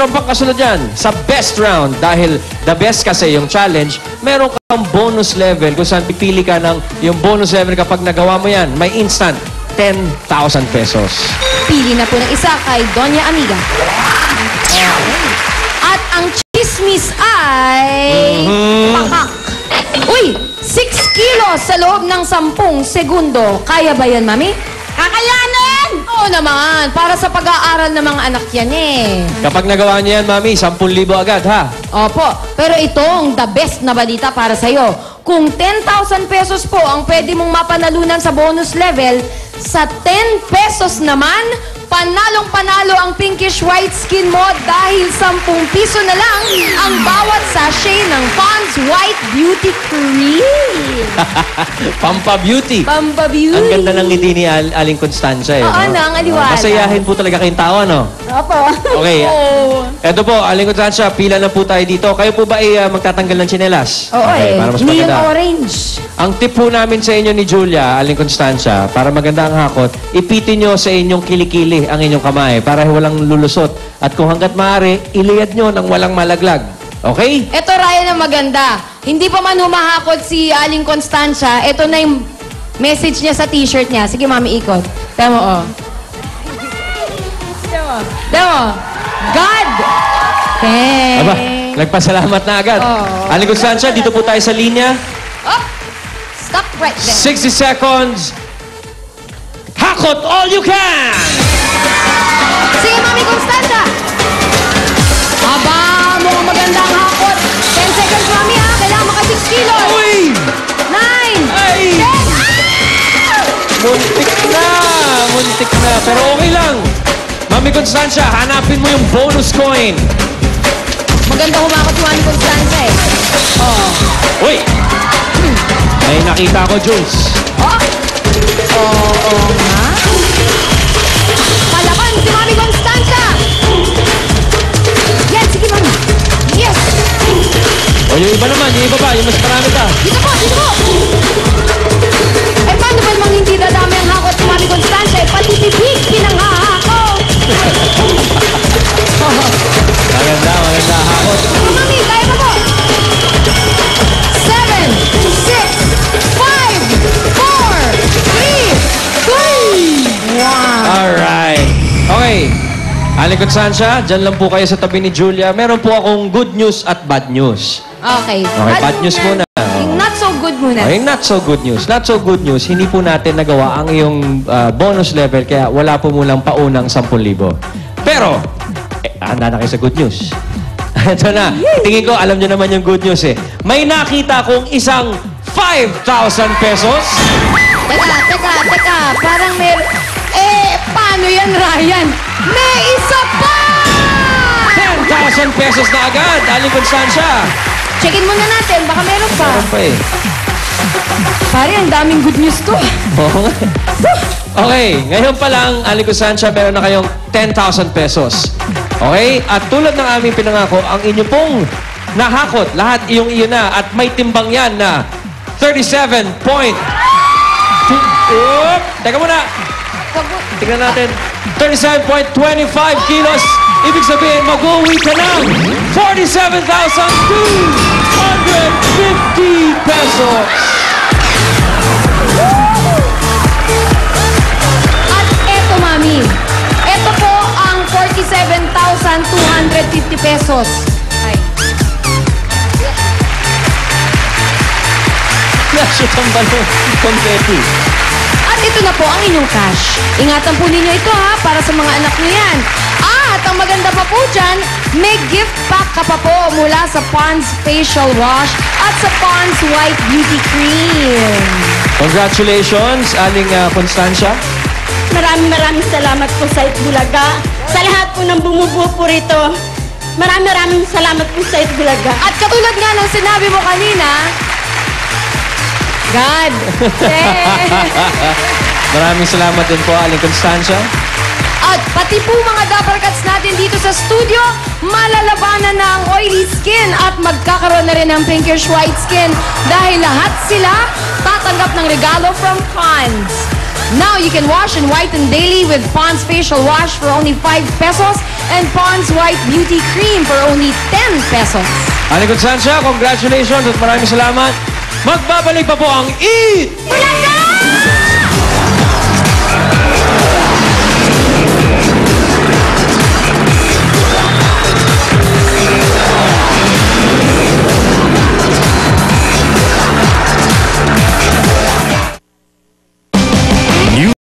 Meron pang kasunod yan sa best round dahil the best kasi yung challenge, meron kang bonus level kung saan pipili ka ng yung bonus level kapag nagawa mo yan, may instant 10,000 pesos. Pili na po ng isa kay Doña Amiga. Okay. At ang chismis ay pakak. Uy, 6 kilos sa loob ng 10 segundo. Kaya ba yan, Mami? Kakayanin! Oo naman. Para sa pag-aaral ng mga anak yan eh. Kapag nagawa niya yan, Mami, 10,000 agad, ha? Opo. Pero itong the best na balita para sa'yo. Kung 10,000 pesos po ang pwede mong mapanalunan sa bonus level, sa 10 pesos naman, panalong-panalo ang pinkish white skin mo dahil 10 piso na lang ang bawat sachet ng Pond's White Beauty Cream. Pampa-beauty. Pampa-beauty. Ang ganda ng ngiti ni Aling Constancia, eh. Oo, ang aliwala. Masayahin po talaga kayong tao, no? Opo. Okay. Eto po, Aling Constancia, pila na po tayo dito. Kayo po ba ay magtatanggal ng tsinelas? Oo, okay, para mas Neon maganda. orange. Ang tip po namin sa inyo ni Julia, Aling Constancia, para maganda ang hakot, ipitin nyo sa inyong kilikili ang inyong kamay para walang lulusot. At kung hanggat maaari, iliyad nyo ng walang malaglag. Okay? Ito, Ryan, ang maganda. Hindi pa man humahakot si Aling Constancia, ito na yung message niya sa t-shirt niya. Sige, Mami, ikot. Tama mo, oh. Tama. God! Thanks. Aba, nagpasalamat na agad. Oh. Aling Constancia, dito po tayo sa linya. Oh! Stop right there. 60 seconds. Hakot all you can! Sige, Mami Constancia! Aba, mukhang maganda ang hakot. 10 seconds, Mami, ha? Kailangan maka 6 kilos. Uy! 9! Ay! 10! Ah! Muntik na! Muntik na. Pero okay lang. Mami Constancia, hanapin mo yung bonus coin. Maganda humakot si Mami Constancia, eh. Oh. Uy! May nakita ko, Jules. Oh! Oo nga. Palaban si Mami Constancia! Yan, sige, Mami. Yes! O yung iba naman, yung iba ba? Yung mas marami ka. Dito po, dito po! Eh, paano ba namang hindi dadami ang hakot si Mami Constancia? Eh, pati tibig, pinanghahakot! Maganda, maganda. Hakot. Sige, Mami, kaya pa po! 7, 6, 5, 4, 3, 2, 1! Alright. Okay. Aling Constancia, dyan lang po kayo sa tabi ni Julia. Meron po akong good news at bad news. Okay. Okay, bad news muna. Yung not so good muna. Okay, not so good news. Not so good news, hindi po natin nagawa ang iyong bonus level kaya wala po mulang paunang 10,000. Pero, handa na kayo sa good news. Ito na. Tingin ko, alam nyo naman yung good news eh. May nakita kong isang 5,000 pesos. Teka. Parang paano yan, Ryan? May isa pa! 10,000 pesos na agad, Aling Constancia. Checkin muna natin, baka meron pa. Meron pa eh. Pare, ang daming good news to. Oo nga. Okay, ngayon pa lang, Aling Constancia, meron na kayong 10,000 pesos. Okay? At tulad ng aming pinangako, ang inyo pong nahakot, lahat iyo na, at may timbang yan na 37 point... Teka muna. Tingnan natin. 37.25 kilos. Ibig sabihin, mag-uwi ka ng 47,250 pesos. At eto, Mami. Eto po ang 47,250 pesos. Ay. Nashoot ang balong confetti. At ito na po ang inyong cash. Ingatan po ninyo ito, ha, para sa mga anak niyo yan. At ang maganda pa po dyan, may gift pack ka pa po mula sa Pond's Facial Wash at sa Pond's White Beauty Cream. Congratulations, Aling Constancia. Maraming salamat po sa Itbulaga. Sa lahat po ng bumubuo po rito. Maraming salamat po sa Itbulaga. At katulad nga ng sinabi mo kanina, God. Maraming salamat din po, Aling Constancia. At pati po mga Dappercats natin dito sa studio, malalabanan na ang oily skin at magkakaroon na rin ng pinkish white skin dahil lahat sila tatanggap ng regalo from Pond's. Now you can wash and whiten daily with Pond's Facial Wash for only 5 pesos and Pond's White Beauty Cream for only 10 pesos. Ani Constancia, congratulations at maraming salamat. Magbabalik pa po ang Eat! Bulaga!